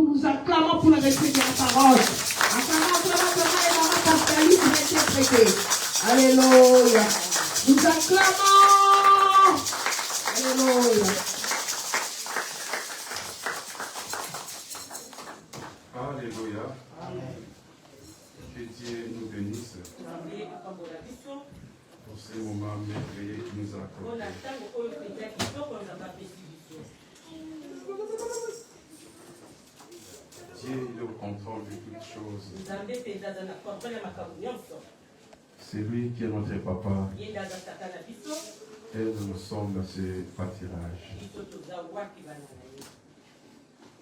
Nous acclamons pour le respect de la parole. Alléluia. Nous acclamons. Alléluia. Alléluia. Que Dieu nous bénisse pour ces moments merveilleux qu'il nous a accordés. Dieu est au contrôle de toutes choses. C'est lui qui est notre papa. Et nous sommes à ce pâturage.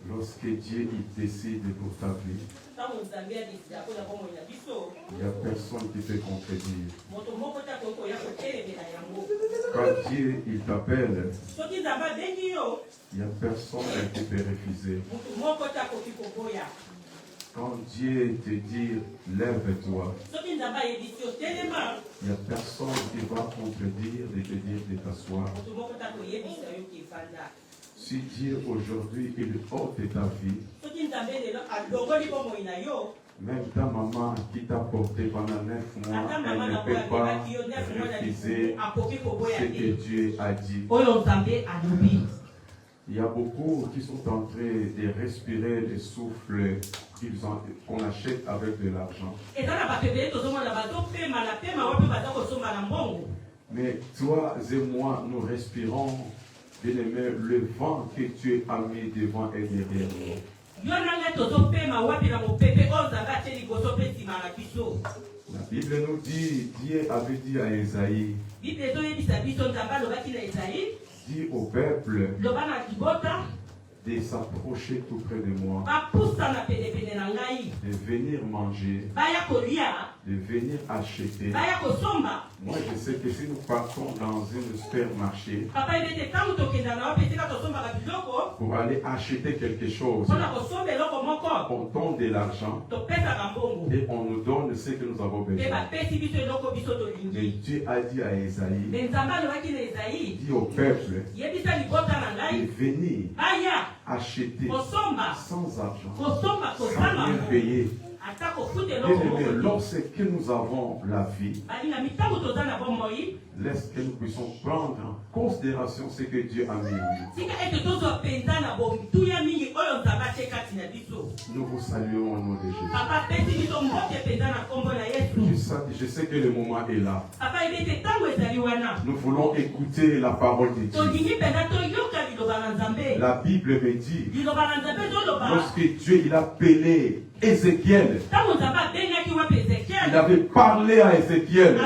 Lorsque Dieu il décide pour ta vie, il n'y a personne qui peut contredire. Quand Dieu il t'appelle, il n'y a personne qui peut refuser. Quand Dieu te dit lève-toi, il n'y a personne qui va contredire de te dire de t'asseoir. Si Dieu aujourd'hui il ôte ta vie, même ta maman qui t'a porté pendant 9 mois, elle ne peut pas refuser ce que Dieu a dit. Il y a beaucoup qui sont en train de respirer le souffle qu'on achète avec de l'argent. Mais toi et moi, nous respirons, bien-aimé, le vent que Dieu a mis devant et derrière nous. La Bible nous dit, Dieu avait dit à Esaïe, dit au peuple de s'approcher tout près de moi, de venir manger, de venir acheter. Moi je sais que si nous partons dans un supermarché pour aller acheter quelque chose, on donne de l'argent et on nous donne ce que nous avons besoin. Mais Dieu a dit à Esaïe, dit au peuple de venir acheter sans argent, sans rien payer. Bien-aimé, lorsque nous avons la vie, laisse que nous puissions prendre en considération ce que Dieu a mis. Nous vous saluons au nom de Jésus. Je sais que le moment est là. Nous voulons écouter la parole de Dieu. La Bible me dit, lorsque Dieu il a appelé Ézéchiel, il avait parlé à Ézéchiel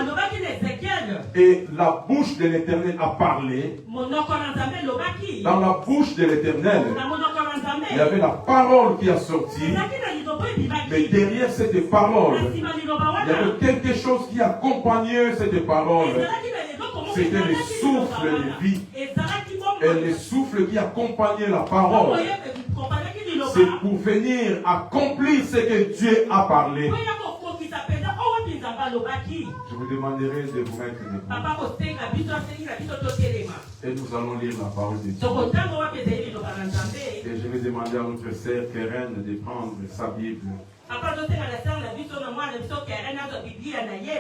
et la bouche de l'Éternel a parlé. Dans la bouche de l'Éternel, il y avait la parole qui a sorti, mais derrière cette parole, il y avait quelque chose qui accompagnait cette parole. C'était le souffle de vie. Et le souffle qui accompagnait la parole, c'est pour venir accomplir ce que Dieu a parlé. Je vous demanderai de vous mettre debout. Et nous allons lire la parole de Dieu. Et je vais demander à notre sœur Keren de prendre sa Bible.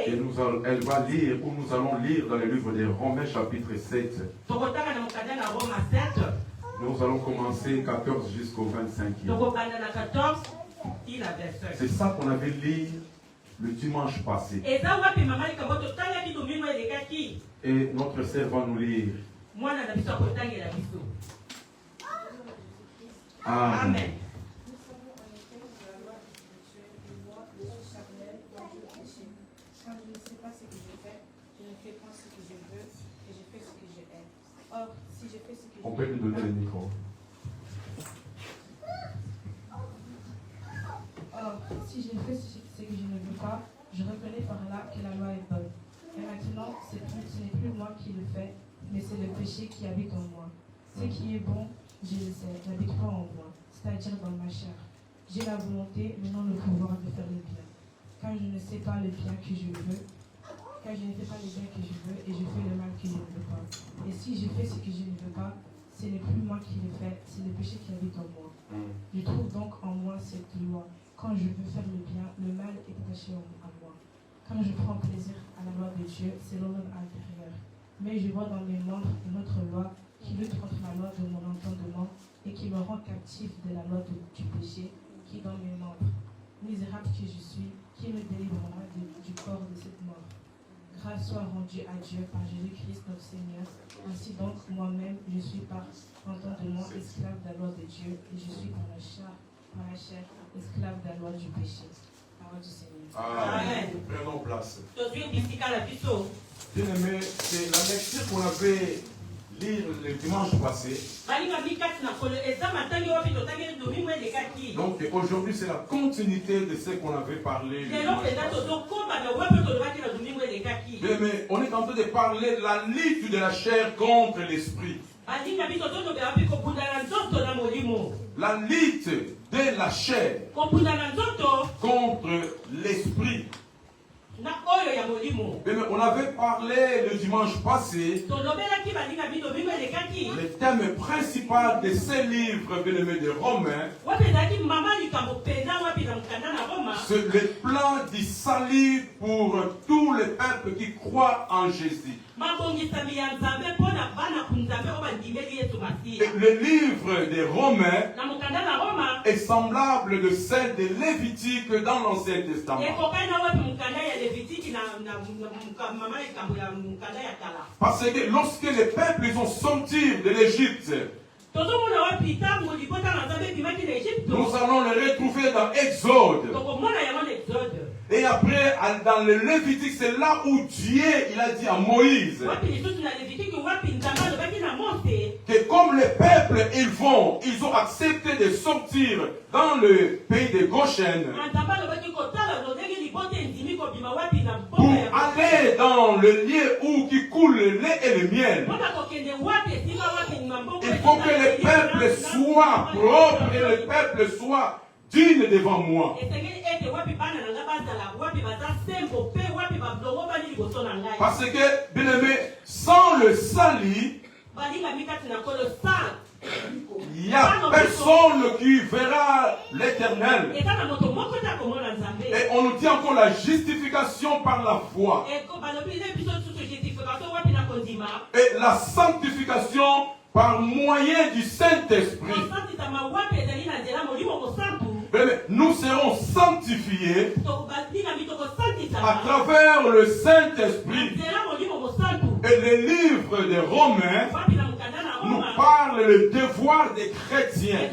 Et elle va lire, ou nous allons lire dans le livre de Romains chapitre 7. Nous allons commencer 14 jusqu'au 25. C'est ça qu'on avait lu le dimanche passé. Et notre sœur va nous lire. Amen. On peut lui donner le micro. Or, si je fais ce que je ne veux pas, je reconnais par là que la loi est bonne. Et maintenant, ce n'est plus moi qui le fais, mais c'est le péché qui habite en moi. Ce qui est bon, je le sais, n'habite pas en moi, c'est-à-dire dans ma chair. J'ai la volonté, mais non le pouvoir de faire le bien. Quand je ne sais pas le bien que je veux, quand je ne fais pas le bien que je veux, et je fais le mal que je ne veux pas. Et si je fais ce que je ne veux pas, ce n'est plus moi qui le fais, c'est le péché qui habite en moi. Je trouve donc en moi cette loi. Quand je veux faire le bien, le mal est attaché à moi. Quand je prends plaisir à la loi de Dieu, c'est l'homme intérieur. Mais je vois dans mes membres une autre loi qui lutte contre la loi de mon entendement et qui me rend captif de la loi du péché qui est dans mes membres. Misérable que je suis, qui me délivrera du corps de cette mort. Grâce soit rendue à Dieu par Jésus-Christ notre Seigneur. Ainsi donc, moi-même, je suis par entendement esclave de la loi de Dieu et je suis par la chair esclave de la loi du péché. Parole du Seigneur. Amen. Prenons place. Bien aimé, c'est la lecture qu'on avait lire le dimanche passé. Donc aujourd'hui c'est la continuité de ce qu'on avait parlé le dimanche passé. Bien aimé, on est en train de parler de la lutte de la chair contre l'esprit. La lutte de la chair contre l'esprit. On avait parlé le dimanche passé. Le thème principal de ces livres de Romains, c'est le plan du salut pour tous les peuples qui croient en Jésus. Et le livre des Romains est semblable de celle de Lévitique dans l'Ancien Testament. Parce que lorsque les peuples ont sorti de l'Égypte, nous allons les retrouver dans Exode. Et après, dans le Lévitique, c'est là où Dieu il a dit à Moïse que comme les peuples ils ont accepté de sortir dans le pays de Goshen pour aller dans le lieu où qui coule le lait et le miel. Il faut que le peuple soit propre et le peuple soit digne devant moi. Parce que, bien aimé, sans le salut, il n'y a personne qui verra l'Éternel. Et on nous dit encore la justification par la foi. Et la sanctification par moyen du Saint-Esprit. Nous serons sanctifiés à travers le Saint-Esprit. Et le livre des Romains nous parle le devoir des chrétiens.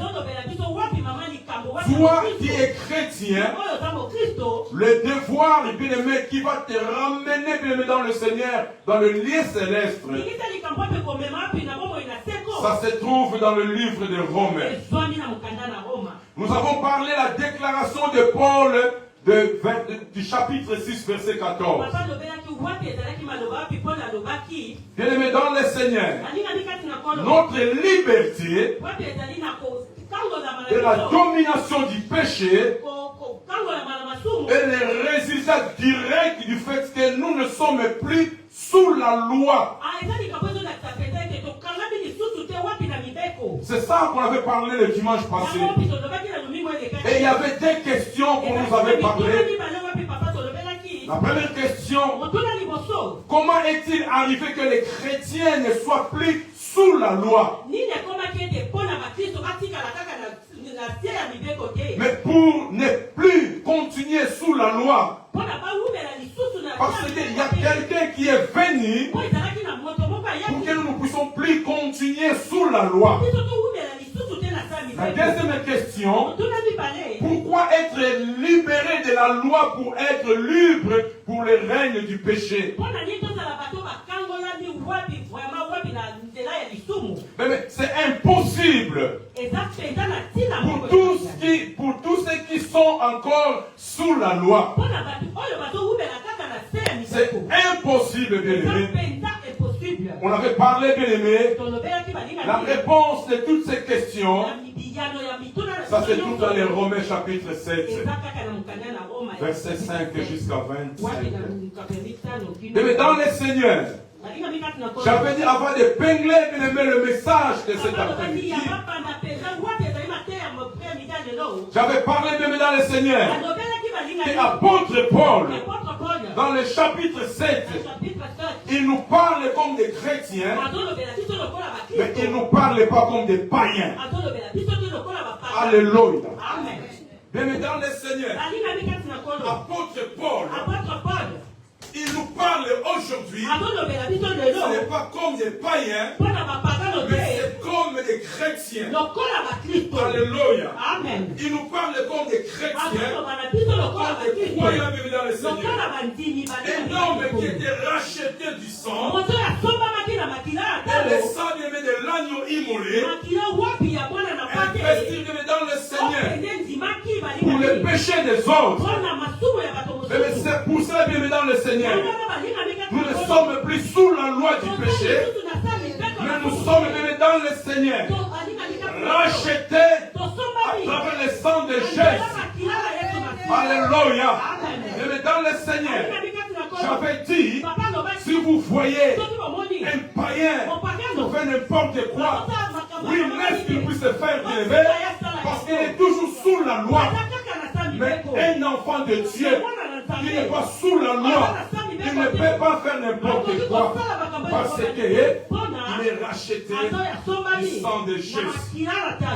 Toi qui es chrétien, le devoir, bien aimé, qui va te ramener, bien aimé, dans le Seigneur, dans le lieu céleste, ça se trouve dans le livre des Romains. Nous avons parlé de la déclaration de Paul du chapitre 6, verset 14. Bien aimé dans le Seigneur, notre liberté et la domination du péché est le résultat direct du fait que nous ne sommes plus sous la loi. C'est ça qu'on avait parlé le dimanche passé. Et il y avait des questions qu'on nous avait parlé. La première question, comment est-il arrivé que les chrétiens ne soient plus sous la loi? Mais pour ne plus continuer sous la loi, parce qu'il y a quelqu'un qui est venu pour que nous ne puissions plus continuer sous la loi. La deuxième question, pourquoi être libéré de la loi pour être libre pour le règne du péché? Mais c'est impossible pour tous ceux qui sont encore sous la loi. C'est impossible, bien aimé. On avait parlé, bien aimé, la réponse de toutes ces questions, ça se trouve dans les Romains chapitre 7, verset 5 jusqu'à 25. Mais dans les Seigneurs, j'avais dit avant de pingler, bien aimé, le message de cet après-midi, J'avais parlé de dans le Seigneur. Et apôtre Paul, dans le chapitre 7, il nous parle comme des chrétiens, mais il ne nous parle pas comme des païens. Alléluia. Mais dans le Seigneur, apôtre Paul, il nous parle aujourd'hui, ce n'est pas comme des païens, mais c'est comme des chrétiens. Alléluia. Il nous parle comme des chrétiens, comme des croyants dans le Seigneur. Un homme qui était racheté du sang, et le sang de l'agneau immolé, investi dans le Seigneur, pour le péché des autres. Mais c'est pour ça, bien dans le Seigneur, nous ne sommes plus sous la loi du péché, mais nous sommes bien dans le Seigneur, rachetés à travers le sang de Jésus. Alléluia. Mais dans le Seigneur, j'avais dit, si vous voyez un païen faire n'importe quoi, oui, laisse qu'il puisse se faire élever, parce qu'il est toujours sous la loi. Mais un enfant de Dieu qui n'est pas sous la loi, il ne peut pas faire n'importe quoi, parce qu'il est racheté du sang de Jésus.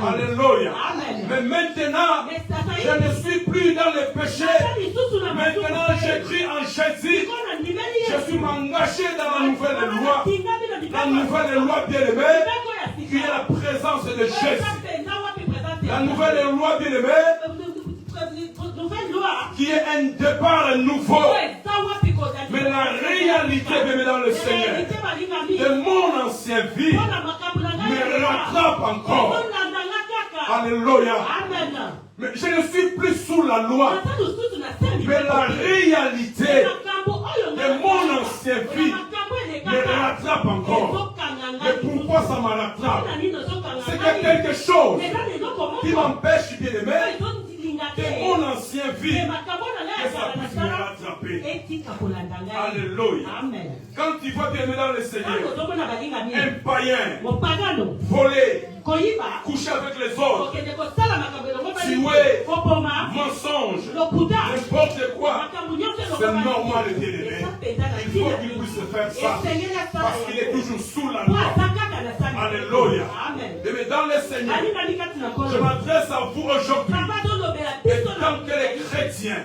Alléluia. Mais maintenant, je ne suis plus dans le péché. Maintenant, j'écris en Jésus. Je suis engagé dans la nouvelle loi. La nouvelle loi bien-aimée, qui est la présence de Jésus. La nouvelle loi bien-aimée, qui est un départ nouveau. Mais la réalité, bien dans le Seigneur, de mon ancien vie, me rattrape encore. Alléluia. Mais je ne suis plus sous la loi. Mais la réalité de mon ancien vie me rattrape encore. Mais pourquoi ça me rattrape? C'est qu'il y a quelque chose qui m'empêche, bien aimé, de mon ancien vie, que ça puisse me rattraper. Alléluia. Quand tu vois bien dans le Seigneur, un païen voler, coucher avec les autres, tuer, mensonge, n'importe quoi, c'est normal de bien-aimé. Il faut qu'il puisse faire ça, parce qu'il est toujours sous la loi. Alléluia. Mais dans le Seigneur, je m'adresse à vous aujourd'hui, et tant que les chrétiens,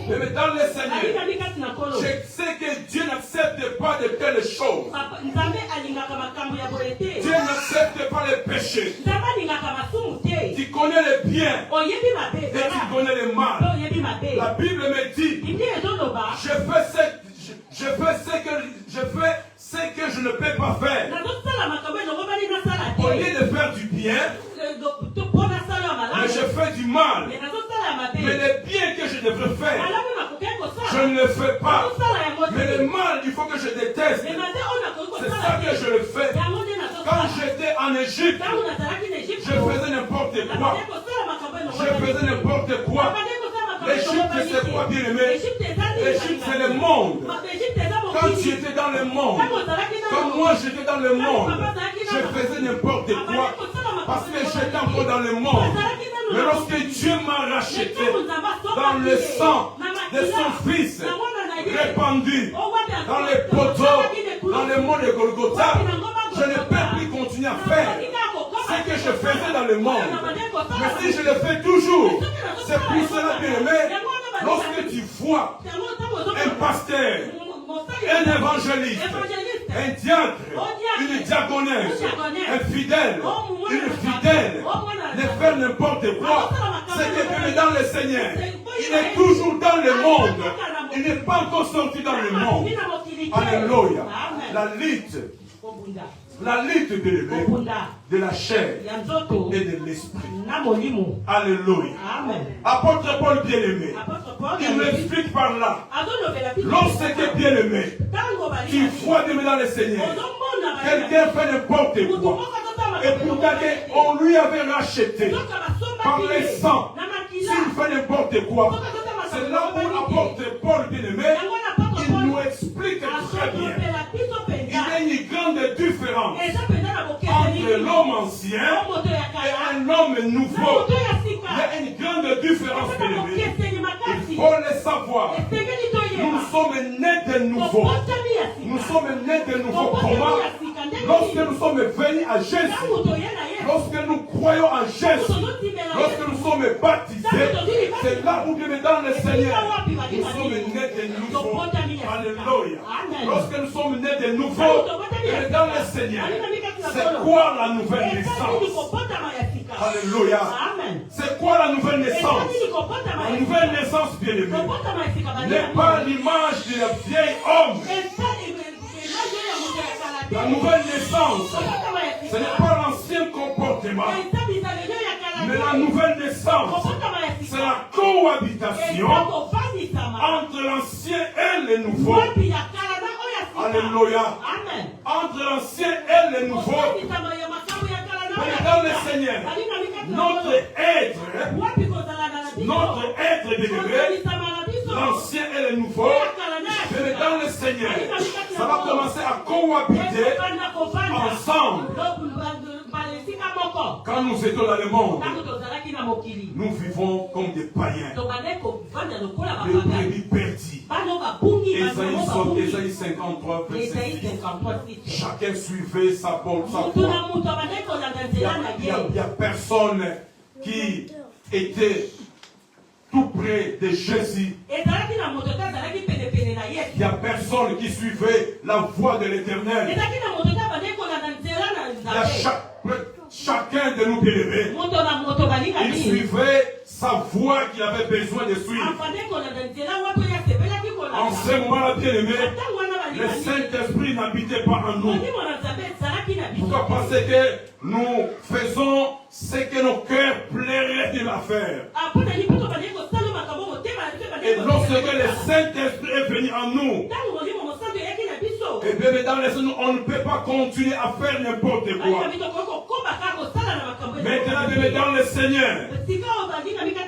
mais dans le Seigneur, je sais que Dieu n'accepte pas de telles choses. Dieu n'accepte pas les péchés. Tu connais le bien et tu connais le mal. La Bible me dit, je fais ce que je ne peux pas faire. Au lieu de faire du bien, mais je fais du mal. Mais le bien que je devrais faire, je ne le fais pas. Mais le mal, il faut que je déteste. C'est ça que je le fais. Quand j'étais en Égypte, je faisais n'importe quoi. Je faisais n'importe quoi. L'Égypte, c'est quoi, bien aimé? L'Égypte, c'est le monde. Quand tu étais dans le monde, quand moi j'étais dans le monde, je faisais n'importe quoi. Parce que j'étais encore dans le monde. Mais lorsque Dieu m'a racheté dans le sang de son Fils répandu dans les poteaux, dans le monde de Golgotha, je ne peux plus continuer à faire ce que je faisais dans le monde. Mais si je le fais toujours, c'est pour cela, bien aimé, lorsque tu vois un pasteur, un évangéliste, un diacre, une diaconesse, un fidèle, une fidèle, ne faire n'importe quoi, c'est que dans le Seigneur, il est toujours dans le monde. Il n'est pas encore sorti dans le monde. Alléluia. La lutte de la chair et de l'esprit. Alléluia. Apôtre Paul bien-aimé, il m'explique par là. Lorsque bien-aimé, tu vois dans le Seigneur, quelqu'un fait n'importe quoi. Et pourtant, on lui avait racheté par le sang. S'il fait n'importe quoi, c'est là où l'apôtre Paul bien-aimé, il nous explique très bien. Il y a une grande différence entre l'homme ancien et un homme nouveau. Il y de différence, bien-aimés. Il faut le savoir. Nous sommes nés de nouveau. Nous sommes nés de nouveau. Comment? Lorsque nous sommes venus à Jésus, lorsque nous croyons en Jésus, lorsque nous sommes baptisés, c'est là où, bien dans le Seigneur, nous sommes nés de nouveau. Alléluia. Lorsque nous sommes nés de nouveau, bien dans le Seigneur, c'est quoi la nouvelle naissance? Alléluia. C'est quoi la nouvelle naissance? La nouvelle naissance, bien-aimé, n'est pas l'image du vieil homme. La nouvelle naissance, ce n'est pas l'ancien comportement, mais la nouvelle naissance, c'est la cohabitation entre l'ancien et le nouveau. Alléluia. Entre l'ancien et le nouveau. Dans le Seigneur, notre être bien-aimé, l'ancien et le nouveau, mais dans le Seigneur, ça va commencer à cohabiter ensemble. Quand nous étions dans le monde, nous vivons comme des païens, des brebis perdus. Ésaïe 53, verset 6. Chacun suivait sa voie. Il n'y a personne qui était tout près de Jésus. Il n'y a personne qui suivait la voie de l'Éternel. Il y a chacun de nous bien-aimés. Il suivait sa voie qu'il avait besoin de suivre. En ce moment-là, bien-aimé, le Saint-Esprit n'habitait pas en nous. Pourquoi? Parce que nous faisons ce que nos cœurs plairaient de la faire. Et lorsque le Saint-Esprit est venu en nous, et bien dans les nous, on ne peut pas continuer à faire n'importe quoi. Maintenant, bien dans le Seigneur,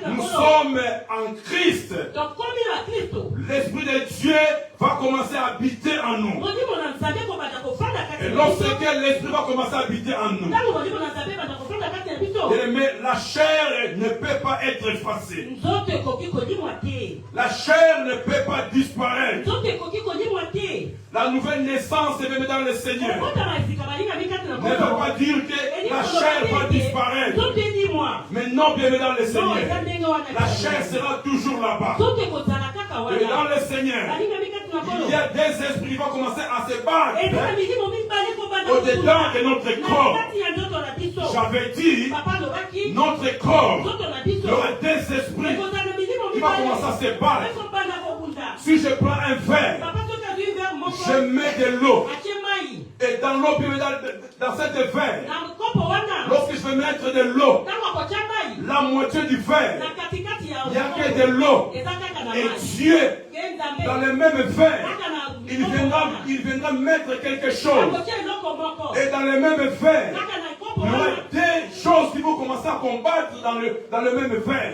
nous sommes en Christ. L'Esprit de Dieu va commencer à habiter en nous. Et lorsque l'Esprit va commencer à habiter en nous, mais la chair ne peut pas être effacée. La chair ne peut pas disparaître. La nouvelle naissance est même dans le Seigneur. Ne veut pas dire que la chair va disparaître. Mais non, bien dans le Seigneur. La chair sera toujours là-bas. Et dans le Seigneur, il y a des esprits qui vont commencer à se battre au-dedans de notre corps. J'avais dit, notre corps, il y aura des esprits qui vont commencer à se battre. Si je prends un verre, je mets de l'eau. Et dans l'eau, dans cette verre, lorsque je vais mettre de l'eau, la moitié du verre, il n'y a que de l'eau. Et Dieu, dans le même verre, il viendra mettre quelque chose. Et dans le même verre, il y aura des choses qui vont commencer à combattre dans le même verre.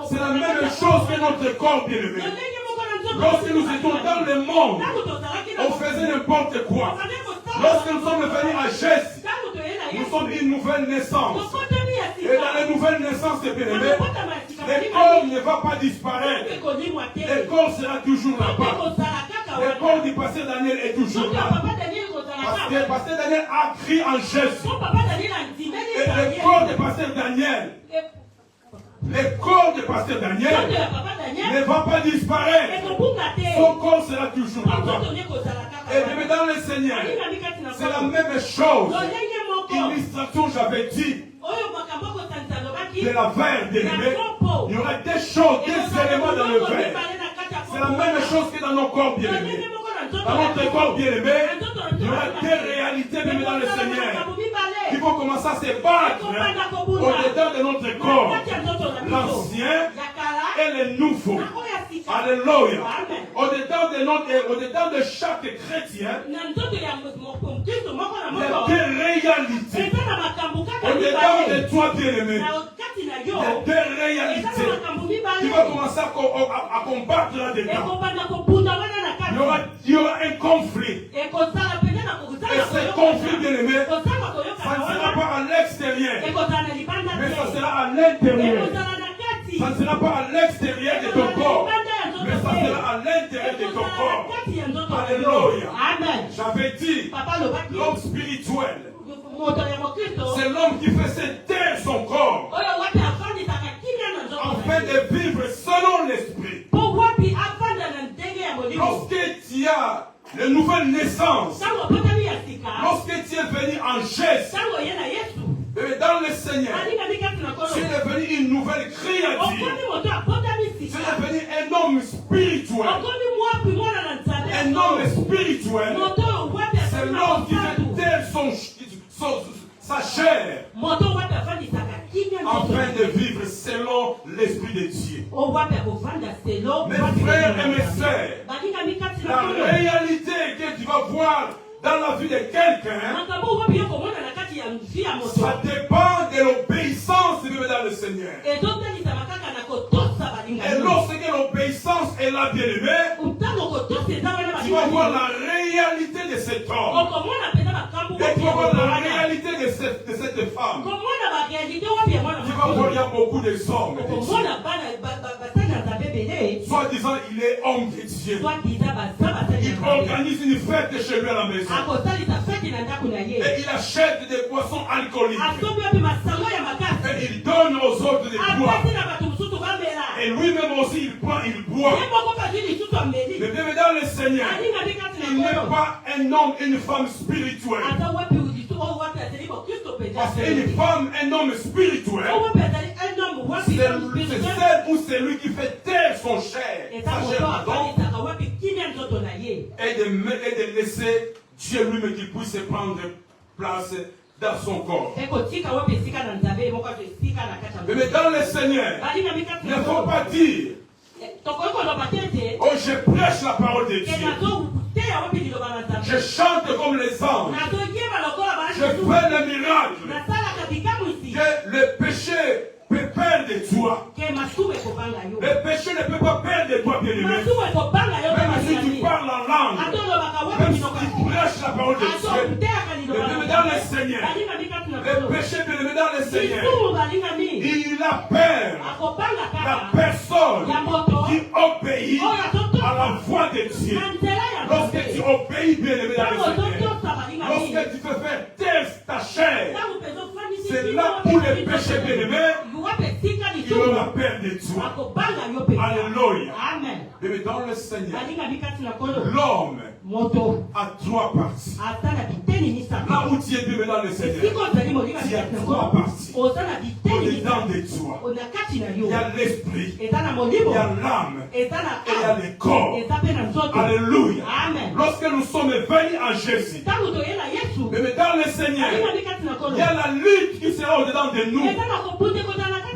C'est la même chose que notre corps, bien-aimé. Lorsque nous étions dans le monde, on faisait n'importe quoi. Lorsque nous sommes venus à Jésus, nous sommes une nouvelle naissance. Et dans la nouvelle naissance, bien-aimé, le corps ne va pas disparaître. Le corps sera toujours là-bas. Le corps du pasteur Daniel est toujours là. Parce que le pasteur Daniel a crié en Jésus. Et le corps du pasteur Daniel, le corps du pasteur Daniel ne va pas disparaître. Son corps sera toujours là-bas. Et bien dans le Seigneur, c'est la même chose. Illustration, j'avais dit, de la verre, bien-aimé, il y aura des choses, des éléments dans le verre. C'est la même chose que dans nos corps, bien-aimés. Dans notre corps, bien-aimé, il y aura des réalités, bien-aimé, dans le Seigneur, qui vont commencer à se battre au-dedans de notre corps. L'ancien et le nouveau. Alléluia. Au-dedans de chaque chrétien, il y a des réalités. Au-dedans de toi, bien-aimé, il y a des réalités qui vont commencer à combattre là-dedans. Il y aura un conflit. Et ce conflit, bien-aimé, ça ne sera pas à l'extérieur. Mais ça sera à l'intérieur. Ça ne sera pas à l'extérieur de ton corps. Mais ça sera à l'intérieur de ton corps. Alléluia. J'avais dit, l'homme spirituel, c'est l'homme qui fait se taire son corps afin de vivre selon l'esprit. Lorsque tu as la nouvelle naissance, lorsque tu es venu en Jésus, dans le Seigneur, tu es devenu une nouvelle créature. Tu es devenu un homme spirituel. Un homme spirituel, c'est l'homme qui fait taire sa chair afin de vivre selon l'Esprit de Dieu. Mes frères et mes sœurs, la réalité que tu vas voir dans la vie de quelqu'un, ça dépend de l'obéissance dans le Seigneur. Et lorsque l'obéissance est là, bien-aimé, tu vas voir la réalité de cet homme. Et tu vas voir la réalité de cette femme. Tu vas voir, il y a beaucoup de hommes. Soit disant, il est homme de Dieu. Il organise une fête chez lui à la maison. Et il achète des boissons alcooliques. Et il donne aux autres des bois. Et lui-même aussi, il prend, il boit. Mais bien dans le Seigneur, il n'est pas un homme, une femme spirituelle. Parce qu'une femme, un homme spirituel, c'est celle ou celui qui fait taire son chair, sa chair, pardon, et de laisser Dieu lui-même qui puisse prendre place dans son corps. Mais dans le Seigneur, il ne faut pas dire, oh, je prêche la parole de Dieu. Je chante comme les anges. Je fais le miracle. Que le péché peut perdre de toi. Le péché ne peut pas perdre de toi, bien-aimé. Même si tu parles en langue, même si tu prêches la parole de Dieu, mais dans le Seigneur, le péché, bien-aimé, dans le Seigneur, il a peur la personne qui obéit à la voix de Dieu. Lorsque tu obéis, bien-aimé, dans le Seigneur, lorsque tu peux faire taire ta chair, c'est là où le péché, bien-aimé, il aura peur de toi. Alléluia. Mais dans le Seigneur, l'homme a trois parties. Là où tu es, bien dans le Seigneur, il y a trois parties. Au-dedans de toi, il y a l'esprit, il y a l'âme, et il y a le corps. Alléluia. Lorsque nous sommes venus à Jésus, mais dans le Seigneur, il y a la lutte qui sera au-dedans de nous.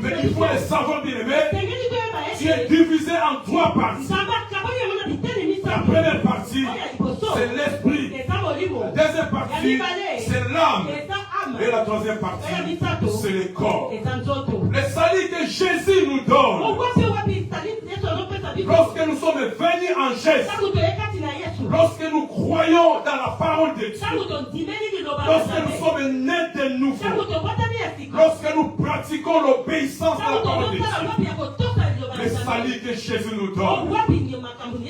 Mais il faut le savoir, bien aimé, tu es divisé en trois parties. La première partie, c'est l'esprit. La deuxième partie, c'est l'âme. Et la troisième partie, c'est le corps. Le salut que Jésus nous donne, lorsque nous sommes venus en Jésus, lorsque nous croyons dans la parole de Dieu, lorsque nous sommes nés de nouveau, lorsque nous pratiquons l'obéissance à la parole de Dieu, le salut que Jésus nous donne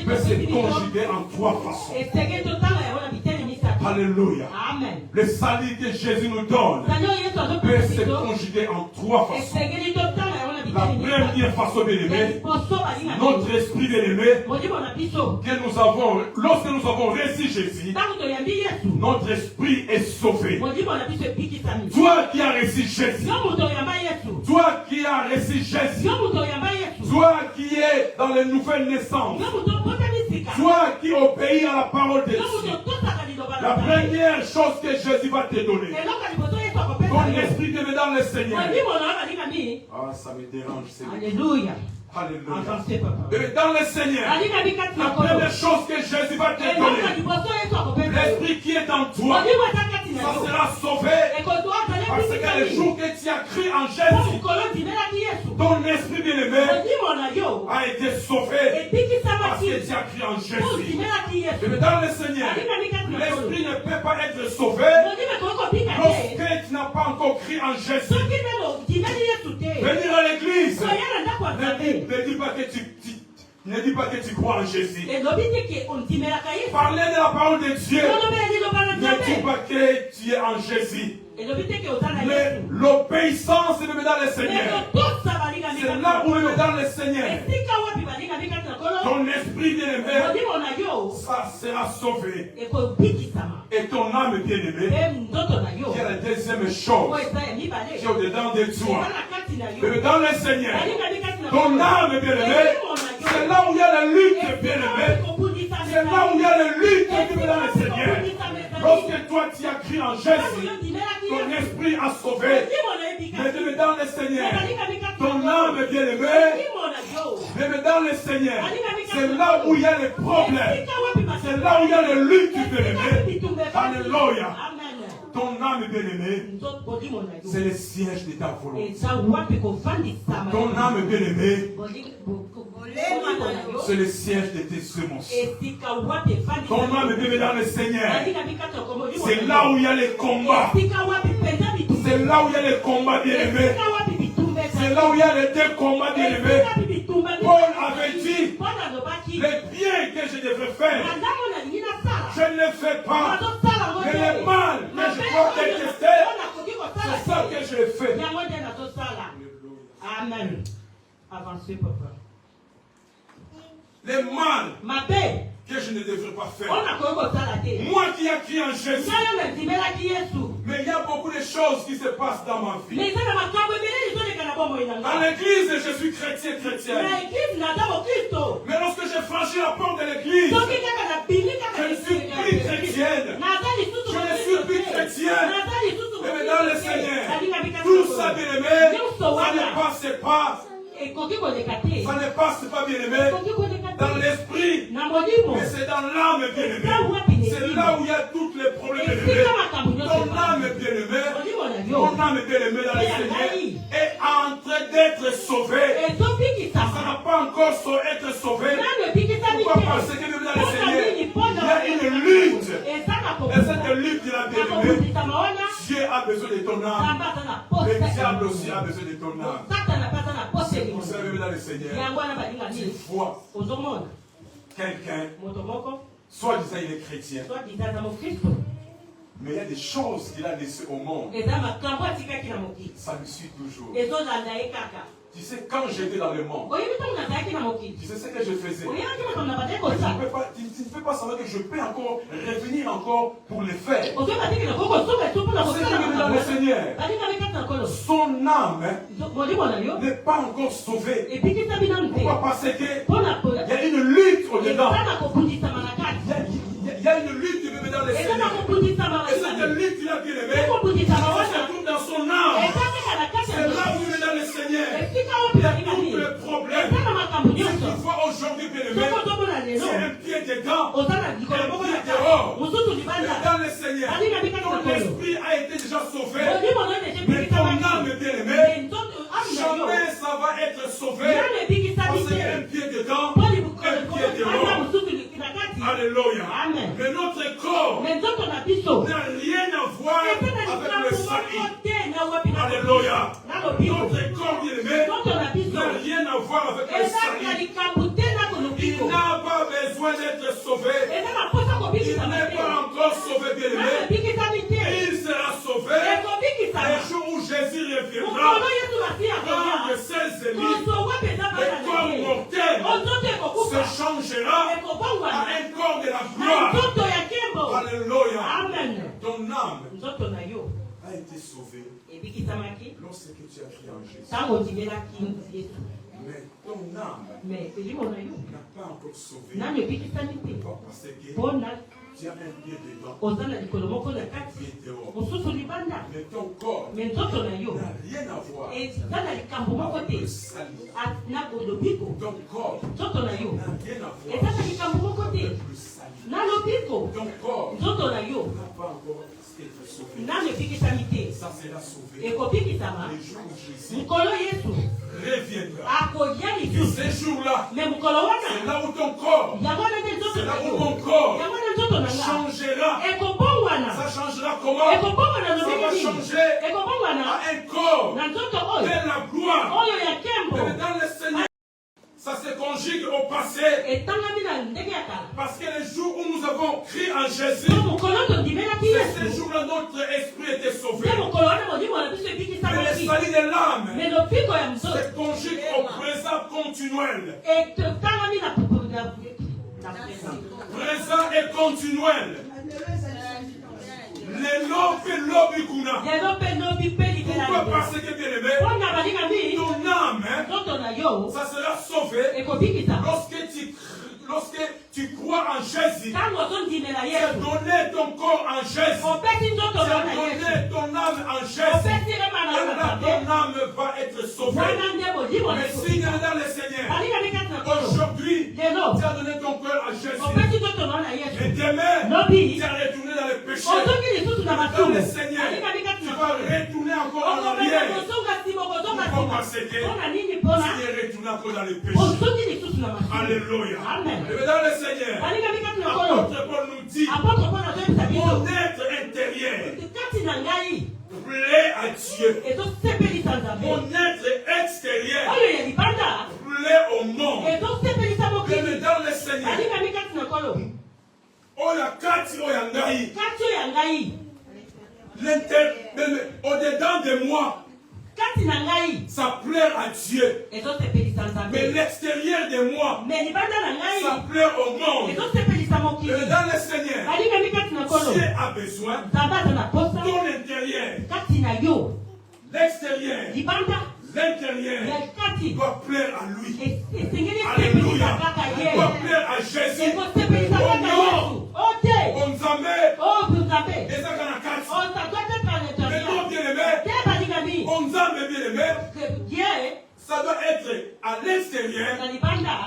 peut se conjuguer en trois façons. Alléluia. Le salut que Jésus nous donne peut se conjuguer en trois façons. La première façon, bien-aimé, notre esprit, bien-aimé, que nous avons, lorsque nous avons reçu Jésus, notre esprit est sauvé. Toi qui as reçu Jésus, toi qui as reçu Jésus, toi qui es dans les nouvelles naissances, toi qui obéis à la parole de Dieu, la première chose que Jésus va te donner, ton esprit devient dans le Seigneur. Ah, ça me dérange, Seigneur. Alléluia. Alléluia. Et dans le Seigneur, la première chose que Jésus va te donner, l'esprit qui est en toi, ça sera sauvé. Parce que le jour que tu as cru en Jésus, ton esprit bien-aimé a été sauvé. Parce que tu as cru en Jésus. Mais dans le Seigneur, l'esprit ne peut pas être sauvé lorsque tu tu n'as pas encore cru en Jésus, venir à l'église, ne dis pas que tu crois en Jésus. Parler de la parole de Dieu. Ne dis pas que tu es en Jésus. Mais l'obéissance est dans le Seigneur. C'est là où est dans le Seigneur. Ton esprit bien-aimé, ça sera sauvé. Et ton âme bien-aimée, qui est la deuxième chose qui est au-dedans de toi. Mais dans le Seigneur, ton âme bien-aimée, c'est là où il y a la lutte bien-aimée. C'est là où il y a la lutte bien-aimée dans le Seigneur. Lorsque toi tu as crié en Jésus, ton esprit a sauvé. Mais dans le Seigneur, ton âme bien-aimée, mais dans le Seigneur, c'est là où il y a les problèmes. C'est là où il y a les luttes bien-aimées. Alléluia. Ton âme bien-aimée, c'est le siège de ta volonté. Ton âme bien-aimée, c'est le siège de tes semences. Ton âme bien-aimée dans le Seigneur, c'est là où il y a les combats. C'est là où il y a les combats bien-aimés. C'est là où il y a les deux combats bien-aimés. Paul avait dit, les biens que je devrais faire, je ne les fais pas. Mais le mal que je dois détester, c'est ça que je fais. Amen. Avancez, papa. Le mal que je ne devrais pas faire. Moi qui ai crié en Jésus. Mais il y a beaucoup de choses qui se passent dans ma vie. Dans l'église, je suis chrétien. Mais lorsque j'ai franchi la porte de l'église, je ne suis plus chrétienne. Je ne suis plus chrétienne. Mais dans le Seigneur, tout ça, bien aimé, ça ne passe pas. Ça ne passe pas, bien aimé, dans l'esprit, mais c'est dans l'âme, bien aimé. C'est là où il y a tous les problèmes, bien aimé. Ton âme, bien aimé, ton âme, bien aimé dans le Seigneur, est en train d'être sauvée. Ça n'a pas encore être sauvé. Pourquoi? Parce que dans le Seigneur, il y a une lutte. Et cette lutte, il a bien aimé. Dieu a besoin de ton âme. Le diable aussi a besoin de ton âme. Vous savez, dans le Seigneur, tu vois quelqu'un, soit disant il est chrétien, mais il y a des choses qu'il a laissées au monde. Ça me suit toujours. Tu sais, quand j'étais dans le monde, tu sais ce que je faisais. Tu ne peux pas savoir que je peux encore revenir encore pour le faire. C'est que dans le Seigneur, son âme n'est pas encore sauvée. Pourquoi? Parce que il y a une lutte au-dedans. Il y a une lutte dans le Seigneur. Et cette lutte, il a bien aimé. Ça se trouve dans son âme. C'est là où il est dans le Seigneur. Il y a tous les problèmes. Ce qu'il voit aujourd'hui, bien aimé, c'est un pied dedans, un pied dehors. Mais dans le Seigneur, ton esprit a été déjà sauvé. Mais ton âme, bien aimé, jamais ça va être sauvé. Parce qu'il y a un pied dedans, un pied dehors. Alléluia. Mais notre corps n'a rien à voir avec le salut. Alléluia. Notre corps, bien aimé, n'a rien à voir avec le salut. Il n'a pas besoin d'être sauvé. Il n'est pas encore sauvé, bien aimé. Il sera sauvé le jour où Jésus reviendra. Prendre ses ennemis. Le corps mortel se changera à un corps de la gloire. Alléluia. Ton âme a été sauvée lorsque tu as crié en Jésus. Mais ton âme n'a pas encore sauvé. Pourquoi? Parce que tu as un pied dedans, un pied dehors. Mais ton corps n'a rien à voir avec le salut. Ton corps n'a rien à voir avec le salut. Ton corps n'a pas encore été sauvé. Ça sera sauvé. Le jour où Jésus reviendra. Et ce jour-là, c'est là où ton corps, c'est là où ton corps changera. Ça changera comment? Ça va changer à un corps de la gloire. Mais dans le Seigneur, ça se conjugue au passé. Parce que les jours où nous avons crié en Jésus, c'est ces jours-là notre esprit était sauvé. Mais le salut de l'âme se conjugue au présent continuel. Présent et continuel. Pourquoi? Parce que bien aimé, ton âme, ça sera sauvé lorsque tu crois en Jésus. Tu as donné ton corps en Jésus. Tu as donné ton âme en Jésus. Et là, ton âme va être sauvée. Mais si tu es dans le Seigneur, aujourd'hui, tu as donné ton corps à Jésus. Et demain, tu es retourné dans le péché. Dans le Seigneur, tu vas retourner encore en arrière. Pourquoi? Parce que tu es retourné encore dans le péché. Alléluia. Et dans le Seigneur, l'apôtre Paul nous dit, mon être intérieur plaît à Dieu. Mon être extérieur plaît au monde. Mais dans le Seigneur, au-dedans de moi, ça plaît à Dieu. Mais l'extérieur de moi, ça plaît au monde. Mais dans le Seigneur, Dieu a besoin de ton intérieur. L'extérieur, l'intérieur doit plaire à lui. Alléluia. Doit plaire à Jésus. Au nom, on s'amène. Et ça, ça doit être à l'extérieur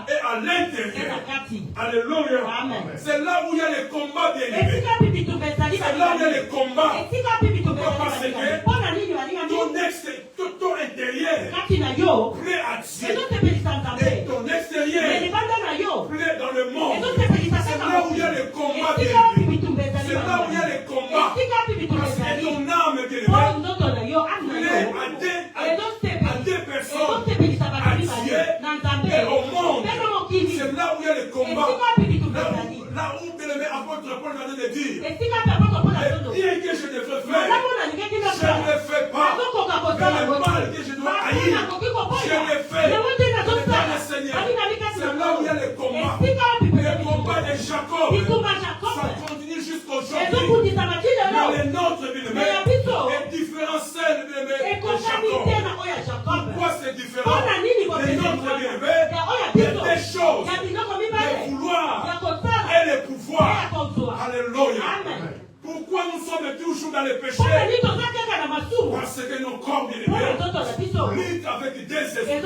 et à l'intérieur. Alléluia. C'est là où il y a les combats, bien aimés. C'est là où il y a les combats. Parce que ton intérieur plaît à Dieu. Et ton extérieur plaît dans le monde. C'est là où il y a les combats, bien aimés. C'est là où il y a les combats. Parce que ton âme, bien aimé, plaît à deux personnes. À Dieu et au monde. C'est là où il y a le combat. Là où bien aimé apôtre Paul vient de dire, le bien que je devrais faire, je ne le fais pas. Mais le mal que je dois haïr, je le fais. Dans le Seigneur, c'est là où il y a le combat. Le combat de Jacob, ça continue jusqu'aujourd'hui. Mais le nôtre, bien aimé, est différent celle de Jacob. Pourquoi c'est différent? Les nôtres, bien aimé, il y a des choses, les vouloir et les pouvoirs. Alléluia. Pourquoi nous sommes toujours dans le péché? Parce que nos corps, bien aimés, luttent avec des esprits.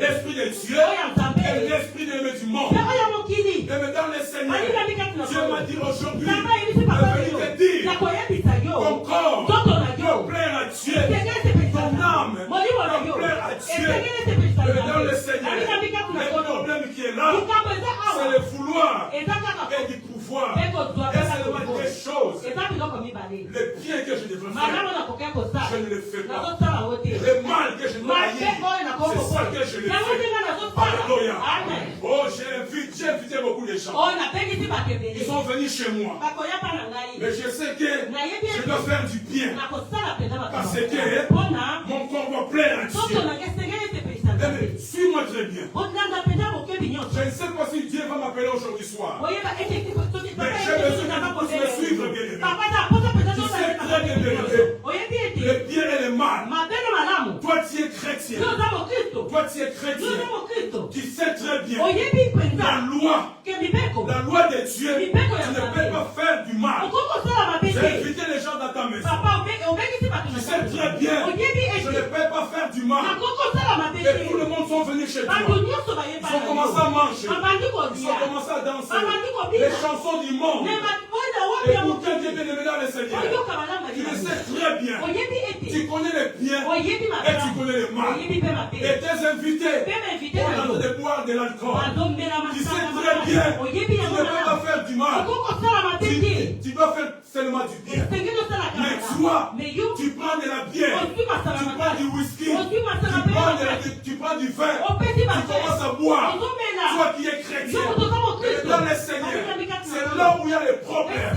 L'esprit de Dieu et l'esprit du monde. Mais dans le Seigneur, Dieu m'a dit aujourd'hui, je vais te dire, ton corps doit plaire à Dieu. Ton âme doit plaire à Dieu. Mais dans le Seigneur, le problème qui est là, c'est le vouloir et du pouvoir. Et c'est le des choses. Le bien que je devrais faire, je ne le fais pas. Le mal que je dois haïr, c'est ça que je le fais. Alléluia. Oh, j'ai invité beaucoup de gens. Ils sont venus chez moi. Mais je sais que je dois faire du bien. Parce que mon corps doit plaire à Dieu. Suis-moi très bien. Je ne sais pas si Dieu va m'appeler aujourd'hui soir. Mais j'ai besoin que vous me suivre, bien aimé. Tu sais très bien, bien aimé, le bien et le mal. Toi, tu es chrétien. Toi, tu es chrétien. Tu sais très bien la loi de Dieu, tu ne peux pas faire du mal. J'ai invité les gens dans ta maison. Tu sais très bien, je ne peux pas faire du mal. Et tout le monde sont venus chez toi. Ils ont commencé à manger. Ils ont commencé à danser. Les chansons du monde. Et pour que Dieu bien aimé dans le Seigneur, tu le sais très bien. Tu connais le bien et tu connais le mal. Et tes invités ont en train de boire de l'alcool. Tu sais très bien, tu ne peux pas faire du mal. Tu dois faire seulement du bien. Mais toi, tu prends de la bière, tu prends du whisky, tu prends du vin, tu commences à boire. Toi qui es chrétien, et dans le Seigneur, c'est là où il y a les problèmes.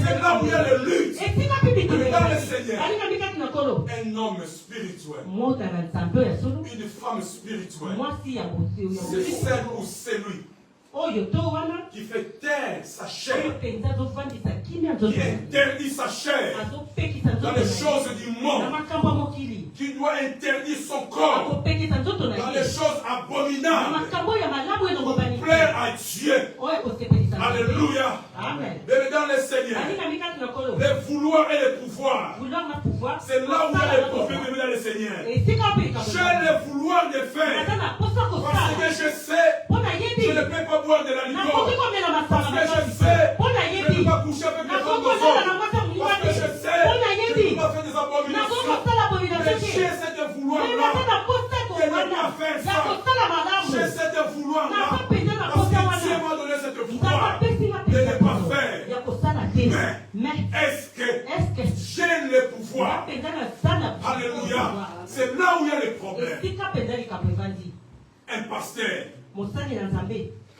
C'est là où il y a les luttes. Mais dans le Seigneur, un homme spirituel, une femme spirituelle, c'est celle ou celui qui fait taire sa chair, qui interdit sa chair dans les choses du monde, qui doit interdire son corps dans les choses abominables pour plaire à Dieu. Alléluia. Mais dans le Seigneur, les vouloirs et les pouvoirs, c'est là où il y a les problèmes dans le Seigneur. J'ai le vouloir de faire parce que je sais, je ne peux pas boire de l'alcool. Parce que je sais, je ne peux pas coucher avec les femmes de hommes. Parce que je sais, je ne peux pas faire des abominations. Mais j'ai cette vouloir-là de ne pas faire ça. J'ai cette vouloir-là parce que Dieu m'a donné cette vouloir de ne pas faire. Mais est-ce que j'ai le pouvoir? Alléluia. C'est là où il y a les problèmes. Un pasteur,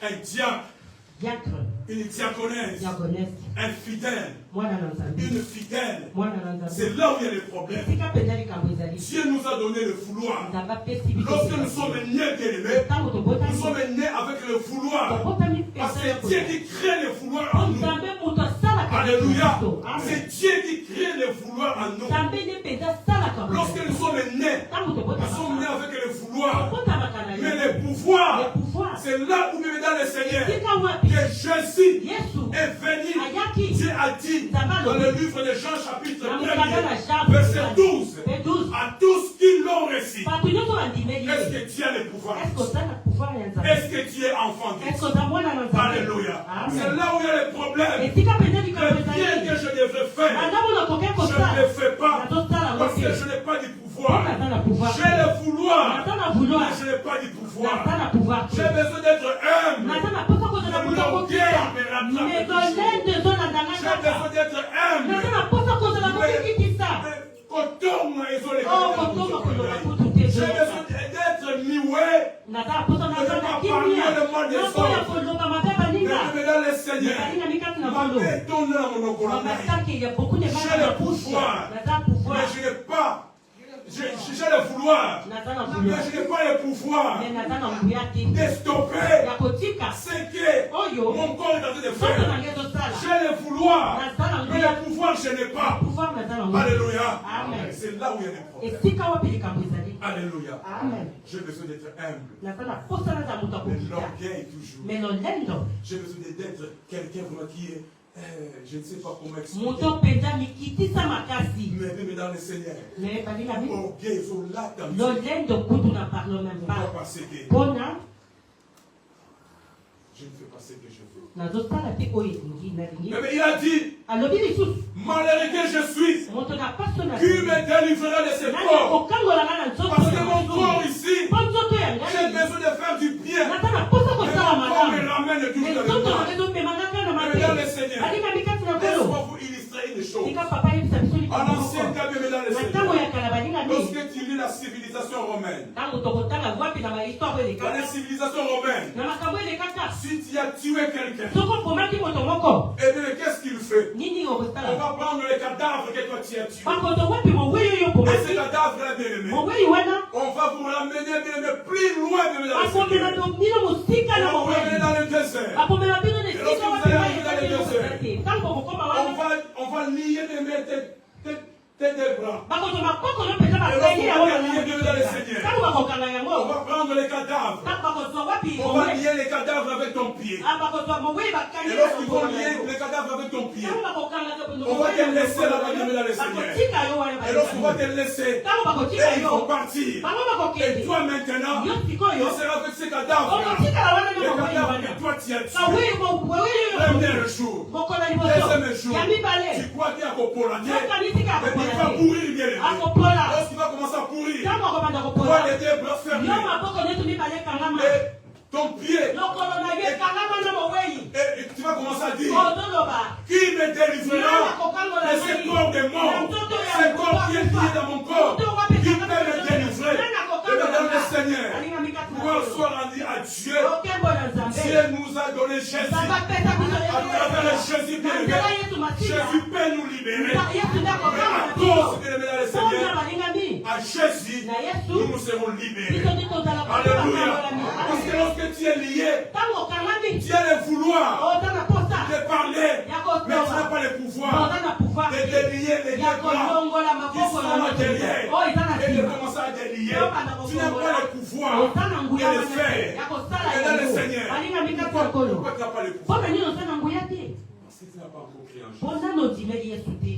un diacre, une diaconesse, un fidèle, une fidèle. C'est là où il y a les problèmes. Dieu nous a donné le vouloir. Lorsque nous sommes nés bien-aimés, nous sommes nés avec le vouloir. Parce que c'est Dieu qui crée le vouloir en nous. Alléluia. C'est Dieu qui crée le vouloir en nous. Lorsque nous sommes nés avec le vouloir. Mais le pouvoir, c'est là où nous dans le Seigneur que Jésus est venu. Dieu a dit dans le livre de Jean chapitre 1 verset 12 à tous qui l'ont reçu. Est-ce que tu as le pouvoir? Est-ce que tu es enfant de Dieu? Alléluia. C'est là où il y a les problèmes. Le bien que je devrais faire, je ne le fais pas parce que je n'ai pas du pouvoir. J'ai le vouloir, mais je n'ai pas du pouvoir. J'ai besoin d'être humble. L'orgueil me rattrape. J'ai besoin d'être humble. J'ai besoin d'être mioué. De ne pas parler le mal des autres. Mais dans le Seigneur, j'ai le pouvoir, mais je n'ai pas. J'ai le vouloir, mais je n'ai pas le pouvoir de stopper ce que mon corps est en train de faire. J'ai le vouloir, mais le pouvoir je n'ai pas. Alléluia. C'est là où il y a des problèmes. Alléluia. J'ai besoin d'être humble. Mais l'orgueil toujours. J'ai besoin d'être quelqu'un qui est... je ne sais pas comment expliquer. Mais dans le Seigneur, l'orgueil sont là dans parce que je ne fais pas ce que je veux. Mais il a dit, malheureux que je suis, qui me délivrera de ce corps. Parce que mon corps ici, j'ai besoin de faire du bien. Mais mon corps me ramène toujours dans le mal. Mais dans le Seigneur, laisse-moi vous illustrer une chose. À l'ancien temps, mais dans le Seigneur, lorsque tu lis la civilisation romaine, dans la civilisation romaine, si tu as tué quelqu'un, et bien qu'est-ce qu'il fait? On va prendre le cadavre que toi tu as tué. Et ce cadavre-là, bien aimé, on va vous ramener plus loin de la Seigneur. On va vous ramener dans le désert. Et lorsque vous allez arriver dans le désert, on va lier tes deux bras. Et lorsqu'on va lier dans le Seigneur, on va prendre les cadavres. On va lier les cadavres avec ton pied. Et lorsqu'ils vont lier les cadavres avec ton pied, on va te laisser là-bas dans le Seigneur. Et lorsqu'on va te laisser, et ils vont partir. Et toi maintenant, tu seras avec ces cadavres-là. Les cadavres que toi tu as tués. Premier jour, deuxième jour, tu crois qu'il y a Copolaté. Il va pourrir bien aimé. Lorsqu'il va commencer à pourrir, toi les deux bras fermés. ton pied. Et tu vas commencer à dire, qui me délivrera de ce corps de mort, ce corps qui est lié dans mon corps, qui peut me délivrer. Et Madame le Seigneur, pouvoir soit rendu à Dieu. Dieu nous a donné Jésus. À travers Jésus bien-aimé, Jésus peut nous libérer. Mais à cause de le Seigneur, à Jésus, nous nous serons libérés. Alléluia. Parce que lorsque tu es lié, tu as le vouloir de parler, mais tu n'as pas le pouvoir de délier les deux bras qui sont derrière et de commencer à délier. Tu n'as pas le pouvoir de le faire. Et dans le Seigneur, pourquoi tu n'as pas le pouvoir? Parce que tu n'as pas compris un jour.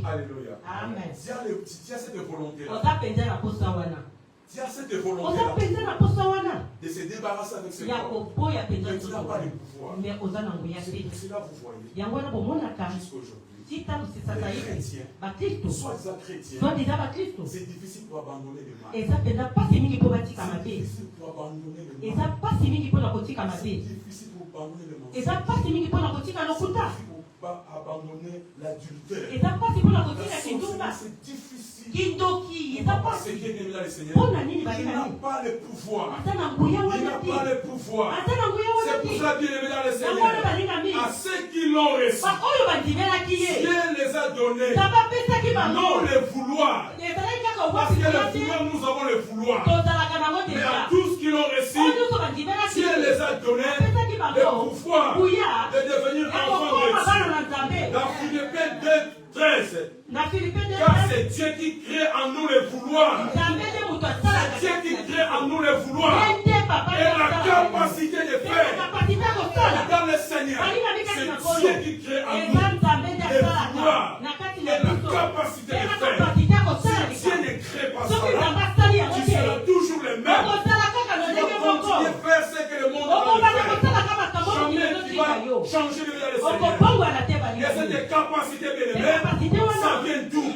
Alléluia. Amen. Tu as cette volonté-là. Tu as cette volonté-là de se débarrasser avec ce corps. Mais tu n'as pas le pouvoir. C'est pour cela vous voyez jusqu'aujourd'hui. Les chrétiens, soit chrétiens, c'est difficile pour abandonner le mal. C'est difficile pour abandonner le mal. C'est difficile pour abandonner le mensonge. C'est difficile pour abandonner l'adultère. C'est difficile. Parce que Dieu est là, le Seigneur. Il n'a pas le pouvoir. Il n'a pas le pouvoir. C'est pour ça qu'il est là, le Seigneur. À ceux qui l'ont reçu, Dieu les a donnés. Non le vouloir. Parce que le vouloir, nous avons le vouloir. Mais à tous qui l'ont reçu, Dieu les a donnés le pouvoir de devenir enfants de Dieu. Dans Philippiens 2:13. Car c'est Dieu qui crée en nous le vouloir. C'est Dieu qui crée en nous le vouloir. Et la capacité de faire. Dans le Seigneur, c'est Dieu qui crée en nous le vouloir. Et la capacité de faire. Si Dieu ne crée pas cela, tu seras toujours le même. Tu vas continuer à faire ce que le monde va faire. Jamais tu vas changer de vie. Et cette capacité, bien aimé, ça vient d'où?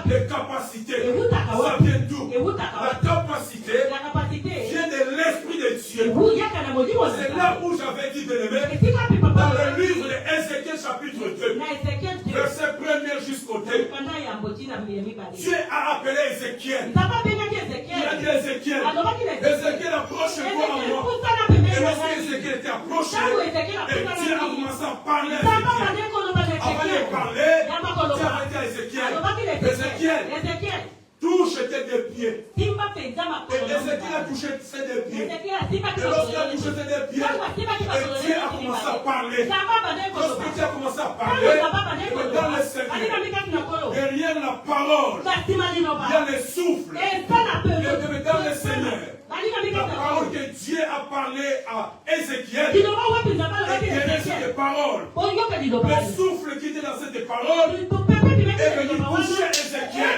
Les capacités, ça vient d'où? La capacité vient de l'Esprit de Dieu. C'est là où j'avais dit, bien aimé, dans le livre de Ézéchiel chapitre 2, verset 1er jusqu'au 2, Dieu a appelé Ézéchiel. Il a dit à Ézéchiel, Ézéchiel approche-toi à moi. Et lorsque Ézéchiel était approché, et Dieu a commencé à parler à Ézéchiel. Avant de parler, Dieu a dit à Ézéchiel, Ézéchiel, touche tes deux pieds. Et Ézéchiel a touché ses deux pieds. Et lorsqu'il a touché ses deux pieds, et Dieu a commencé à parler. Lorsque Dieu a commencé à parler, dans le Seigneur, derrière la parole, il y a le souffle. Et dans le Seigneur, la parole que Dieu a parlé à Ézéchiel, et derrière cette parole, le souffle qui était dans cette parole est venu toucher Ézéchiel.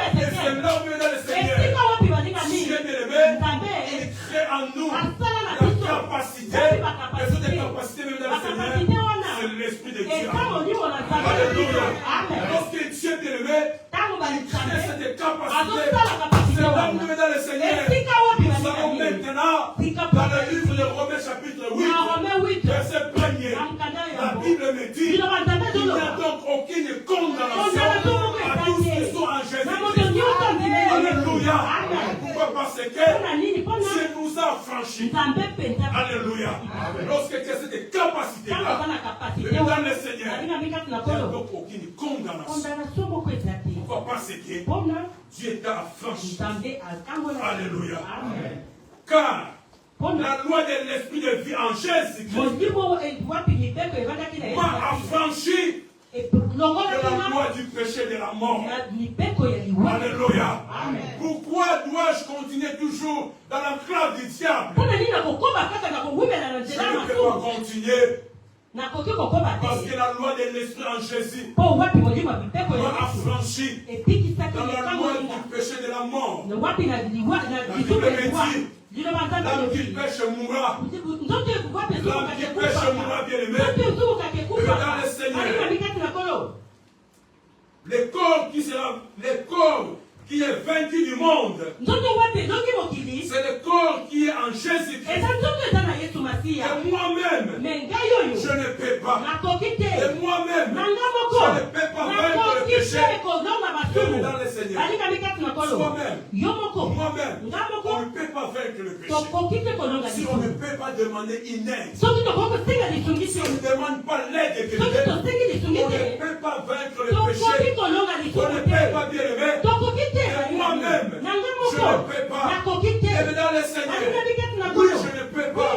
Et c'est là où est dans le Seigneur. Dieu bien-aimé, il crée en nous la capacité. Et cette capacité même dans le Seigneur, c'est l'Esprit de Dieu. Alléluia. Lorsque Dieu bien-aimé, il crée cette capacité. C'est là où est dans le Seigneur. Nous allons maintenant dans le livre de Romains chapitre 8, verset 1er. La Bible me dit, il n'y a donc aucune condamnation à tous qui sont en Jésus-Christ. Alléluia. Pourquoi? Parce que Dieu nous a franchis. Alléluia. Lorsque tu as cette capacité-là, dans le Seigneur, il n'y a donc aucune condamnation. Pourquoi? Parce que Dieu t'a franchi. Alléluia. Car la loi de l'Esprit de vie en Jésus-Christ m'a affranchi de la loi du péché de la mort. Alléluia. Pourquoi dois-je continuer toujours dans l'enclave du diable? Je ne peux pas continuer. Parce que la loi de l'Esprit en Jésus m'a affranchi dans la loi du péché de la mort. La Bible me dit, l'âme qui pêche mourra. L'âme qui pêche mourra, bien-aimé. Dans le Seigneur, le corps qui est vaincu du monde, c'est le corps qui est en Jésus-Christ. Et moi-même, je ne peux pas. Et moi-même, je ne peux pas vaincre le péché. Bienvenue dans le Seigneur. Toi-même, moi-même, on ne peut pas vaincre le péché. Si on ne peut pas demander une aide, si on ne demande pas l'aide de quelqu'un, on ne peut pas vaincre le péché. On ne peut pas bien aimer. Et moi-même, je ne peux pas. Et dans le Seigneur, oui, je ne peux pas.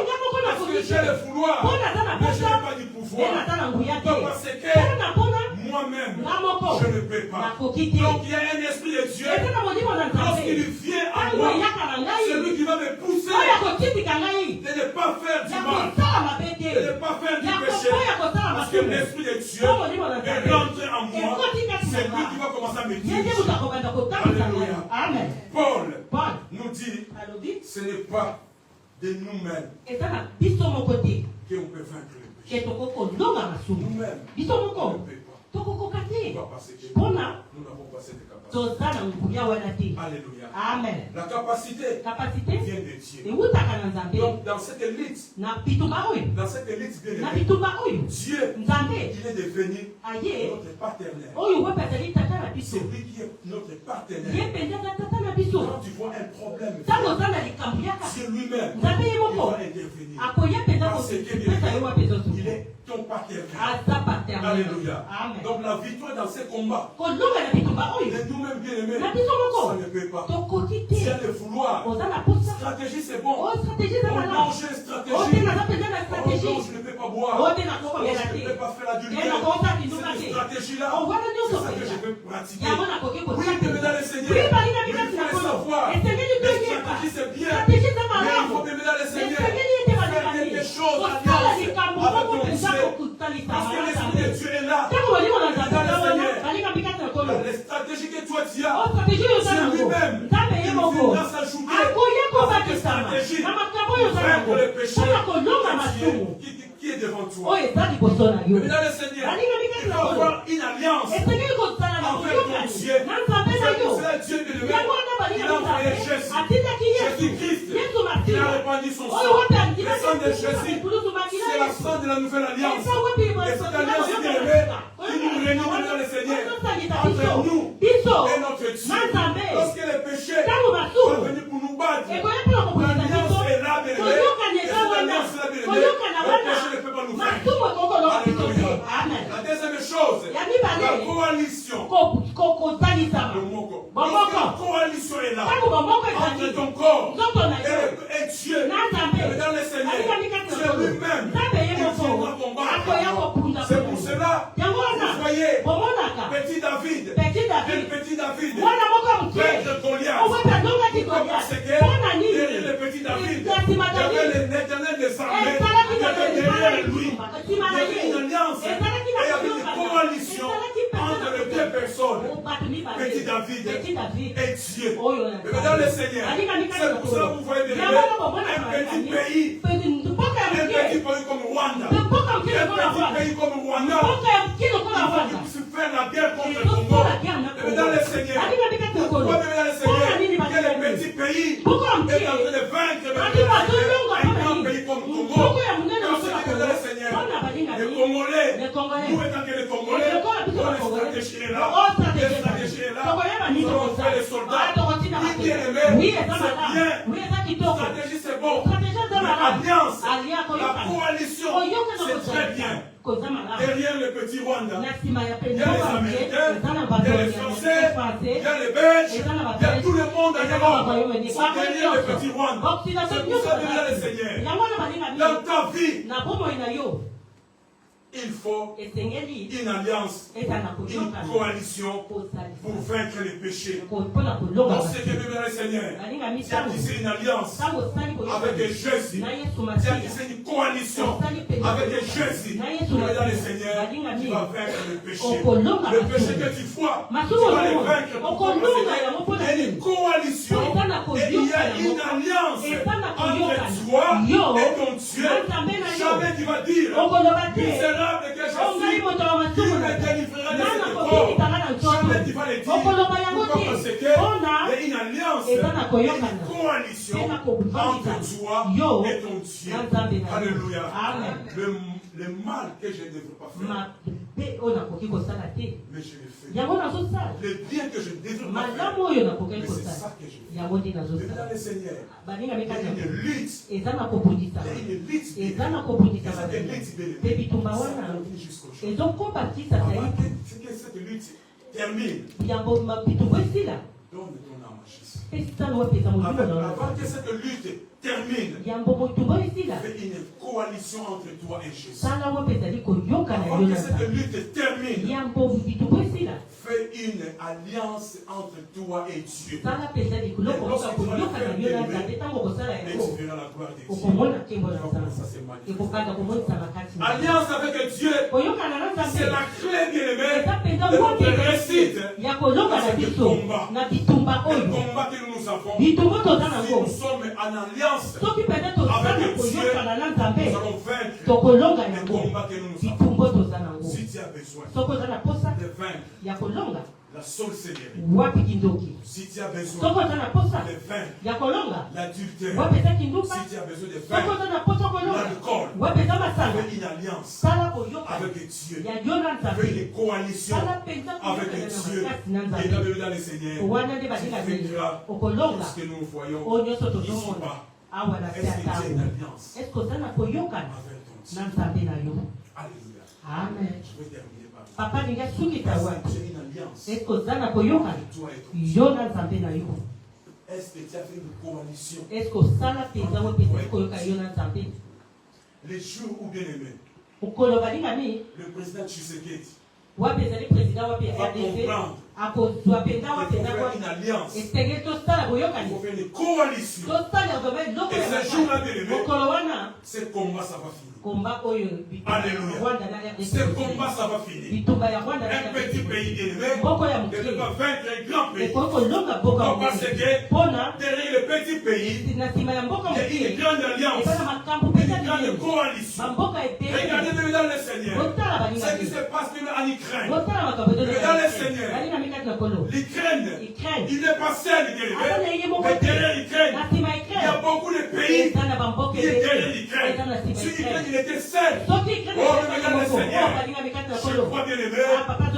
Parce que j'ai le vouloir, mais je n'ai pas du pouvoir. Donc parce que moi-même, je ne peux pas. Donc il y a un esprit de Dieu. Lorsqu'il vient à moi, c'est lui qui va me pousser de ne pas faire du mal, de ne pas faire du péché. Parce que l'esprit de Dieu est rentré en moi. C'est lui qui va commencer à me diriger. Alléluia. Amen. Paul nous dit, ce n'est pas de nous-mêmes qu'on peut vaincre le péché. Nous-mêmes, on ne peut pas. Pourquoi? Parce que nous n'avons pas cette capacité. Alléluia. Amen. La capacité vient de Dieu. Donc dans cette élite bien aimée, Dieu, il est devenu notre partenaire. C'est lui qui est notre partenaire. Quand tu vois un problème, Dieu lui-même, il va intervenir. Parce que il est ton partenaire. Alléluia. Amen. Donc la victoire dans ces combats, de nous-mêmes bien aimés, ça ne peut pas. Si elle le vouloir, stratégie c'est bon. On mange une stratégie. Non, je ne peux pas boire. Je ne peux pas faire l'adultère. Cette stratégie-là, c'est ça que je veux pratiquer. Oui, mais dans le Seigneur, il faut le savoir. Les stratégies c'est bien, mais il faut aimer dans le Seigneur. Faire quelque chose avec ton Dieu. Parce que l'Esprit de Dieu est là. Les stratégies que toi tu as, c'est lui-même. Il viendra s'ajouter avec les stratégies pour vaincre le péché qui est devant toi. Mais dans le Seigneur, il faut avoir une alliance avec ton Dieu. C'est pour cela Dieu est levé. Il a envoyé Jésus-Christ. Il a répandu son sang. Le sang de Jésus, c'est la sang de la nouvelle alliance. Et cette alliance est élevée qui nous réunit dans le Seigneur. Entre nous et notre Dieu. Lorsque le péché est venu pour nous battre, l'alliance est là, bien élevée. Et cette alliance est là, bien élevée. Le péché ne peut pas nous faire. Alléluia. La deuxième chose, la coalition. Le mot. Lorsque la coalition est là, entre ton corps et Dieu, et dans le Seigneur, c'est lui-même qui viendra combattre. C'est pour cela, vous voyez, petit David, vaincre Goliath. Parce que derrière le petit David, il y avait l'Éternel des armées, il y avait derrière lui, il y avait une alliance, et il y avait une coalition entre les deux personnes, petit David et Dieu. Mais dans le Seigneur, c'est pour cela que vous voyez un petit pays comme Rwanda, un petit pays comme Rwanda, il va se faire la guerre contre le Congo. Mais dans le Seigneur, pourquoi même dans le Seigneur, que le petit pays est en train de vaincre un grand pays comme le Congo? Dans le Seigneur, les Congolais, nous étant que les Congolais, on est stratégie est là, les stratégies est là, nous allons faire les soldats, oui, bien aimé, c'est bien, stratégie c'est bon, mais alliance, la coalition, c'est très bien. Derrière le petit Rwanda, il y a les Américains, il y a les Français, il y a les Belges, il y a tout le monde en Europe. Ils sont derrière le petit Rwanda. C'est pour ça que le Seigneur, dans ta vie, il faut une alliance, une coalition pour vaincre les péchés. Dans ce que veut le Seigneur, tu as tissé une alliance avec Jésus, tu as tissé une coalition avec Jésus. Pour dans le Seigneur, tu vas vaincre le péché. Le péché que tu vois, tu vas le vaincre. Il y a une coalition et il y a une alliance entre toi et ton Dieu. Jamais tu vas dire, que je suis, qui me délivrera de cette épreuve. Jamais tu vas le dire. Pourquoi? Parce qu'il y a une alliance coalition entre toi et ton Dieu. Alléluia. Le mal que je ne devrais pas faire, mais je le fais. Le bien que je ne devrais pas faire, mais c'est ça que je fais. Dans le Seigneur, il y a une lutte. Il y a une lutte. Et cette lutte belle, ça continue jusqu'au jour. Avant que cette lutte termine, donne ton âme à Jésus. Avant que cette lutte termine, fais une coalition entre toi et Jésus. Avant que cette lutte termine, fais une alliance entre toi et Dieu. Et lorsque tu vas le faire aimer, et tu verras la gloire de Dieu. Ça c'est magnifique. Alliance avec Dieu, c'est la clé, bien-aimée, de notre réussite dans ce combat. Le combat que nous avons, si nous sommes en alliance avec Dieu, nous allons vaincre le combat que nous avons. Si tu as besoin de vaincre la sorcellerie, si tu as besoin de vaincre l'adultère, si tu as besoin de vaincre l'alcool, fais une alliance avec Dieu, fais une coalition avec Dieu, et dans le Seigneur, tu vaincras tout ce que nous voyons ici-bas. Est-ce que tu as une alliance avec ton Dieu? Alléluia. Amen. Je vais terminer par Papa ninga suki tawa. j'ai une alliance. Est-ce que ça n'a pas yoka? Yona nzambe na yo. Est-ce que tu as fait une coalition? Est-ce que ça la pesa wa pesa ko yoka yona nzambe? Les jours où bien aimé, Ukolo balinga mi. le président Tshisekedi Wa pesa le président wa pesa va RDC. comprendre Ako zwa pesa wa qu'il faut pesa faire wa. une alliance. Estege to sala ko yoka Il ni. faut faire une coalition. To sala ko be loko. Et ce jour-là, bien aimé, Ukolo wana. ce combat ça va finir. Combat oyo. Alléluia. Rwanda na RDC. Ce combat ça va finir. Bitumba ya Rwanda na Un petit pays élevé Boko ya ne peut pas vaincre un grand pays. Eko longa boka. Non, parce que Pona. derrière le petit pays, Na sima ya mboka il y a une grande alliance, une grande coalition. Regardez même dans le Seigneur ce qui se passe même en Ukraine. Mais dans le Seigneur, l'Ukraine, il n'est pas seul, mais derrière l'Ukraine, il y a beaucoup de pays qui est derrière l'Ukraine. Si l'Ukraine il était seul, oh, mais dans le Seigneur, je crois bien aimé,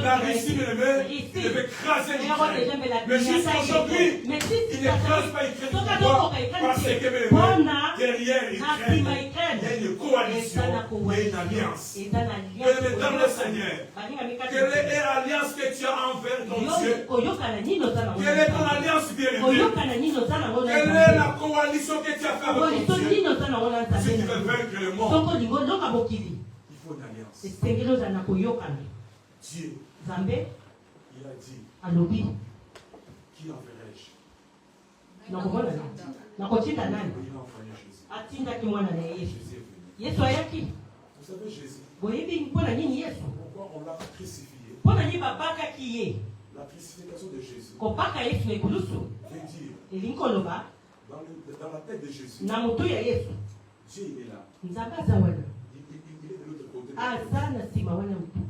la Russie bien aimé, il devait écraser l'Ukraine. Mais jusqu'à aujourd'hui, il n'écrase pas l'Ukraine. Pourquoi? Parce que bien aimé, derrière l'Ukraine, il y a une coalition et une alliance. Que dans le Seigneur, quelle est l'alliance que tu as envers ton Dieu? Quelle est ton alliance bien-aimée? Quelle est la coalition que tu as fait avec ton Dieu? Si tu veux vaincre le monde, il faut une alliance. Dieu, il a dit, qui enverrai-je? Il a envoyé Jésus. Jésus est venu. Vous savez Jésus, pourquoi on l'a crucifié? La crucifixion de Jésus veut dire, dans la tête de Jésus, Dieu il est là. Il est de l'autre côté. Et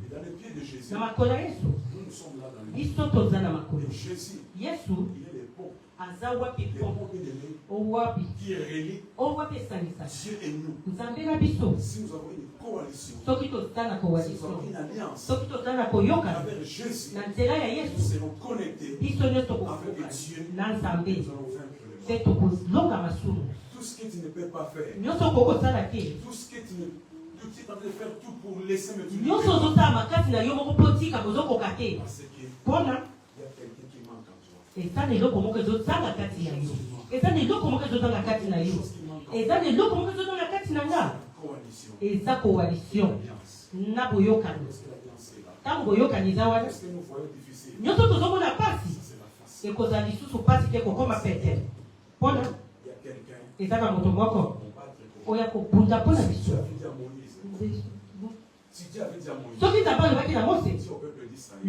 dans les pieds de Jésus, nous sommes là dans le pied. Et Jésus, il est le pont. Le pont bien-aimé qui relie Dieu et nous. Si nous avons une coalition, si nous avons une alliance avec Jésus, nous serons connectés avec Dieu. Nous allons vaincre le monde. Tout ce que tu ne peux pas faire, tout ce que tu es en train de faire tout pour laisser me tuer. Parce qu'il y a quelqu'un qui manque en toi. Il y a quelque chose qui manque en toi. Coalition. Est-ce que nous voyons difficile? C'est la face. Il y a quelqu'un qui va combattre. Si Dieu avait dit à Moïse, si au peuple d'Israël,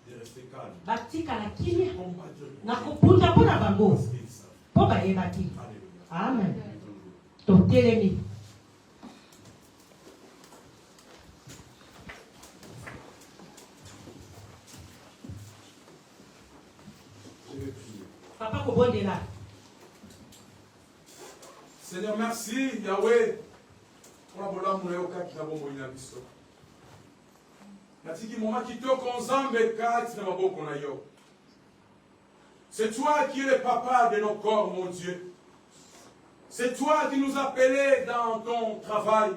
de rester calme, combattre parce qu'ils savent. Amen. Je vais prier. Seigneur, merci, Yahweh, pour la bonne amour qui n'a pas moyen à l'histoire. C'est toi qui es le papa de nos corps, mon Dieu. C'est toi qui nous appelais dans ton travail.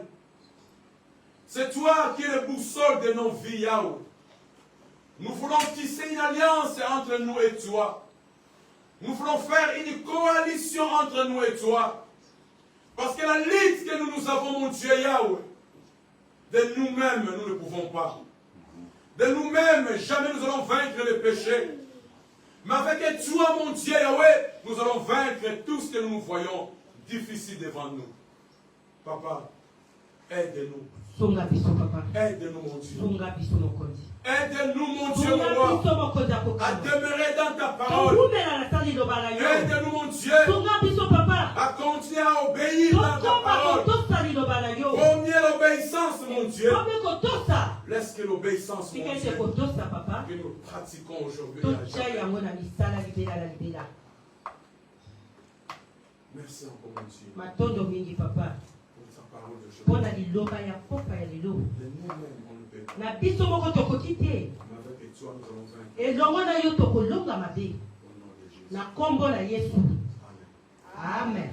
C'est toi qui es le boussole de nos vies, Yahweh. Nous voulons tisser une alliance entre nous et toi. Nous voulons faire une coalition entre nous et toi. Parce que la lutte que nous avons, mon Dieu, Yahweh, de nous-mêmes, nous ne pouvons pas. De nous-mêmes, jamais nous allons vaincre le péché. Mais avec toi, mon Dieu, Yahweh, nous allons vaincre tout ce que nous voyons difficile devant nous. Papa, aide-nous. Aide-nous, mon Dieu. Aide-nous, mon Dieu, mon roi, à demeurer dans ta parole. Aide-nous, mon Dieu, à continuer à obéir dans ta parole. Combien l'obéissance, mon Dieu. Laisse que l'obéissance, mon Dieu, que nous pratiquons aujourd'hui. Merci encore, mon Dieu. Pour ta parole de nous-mêmes, on ne peut pas. Mais avec toi, nous allons vaincre. Au nom de Jésus. Amen.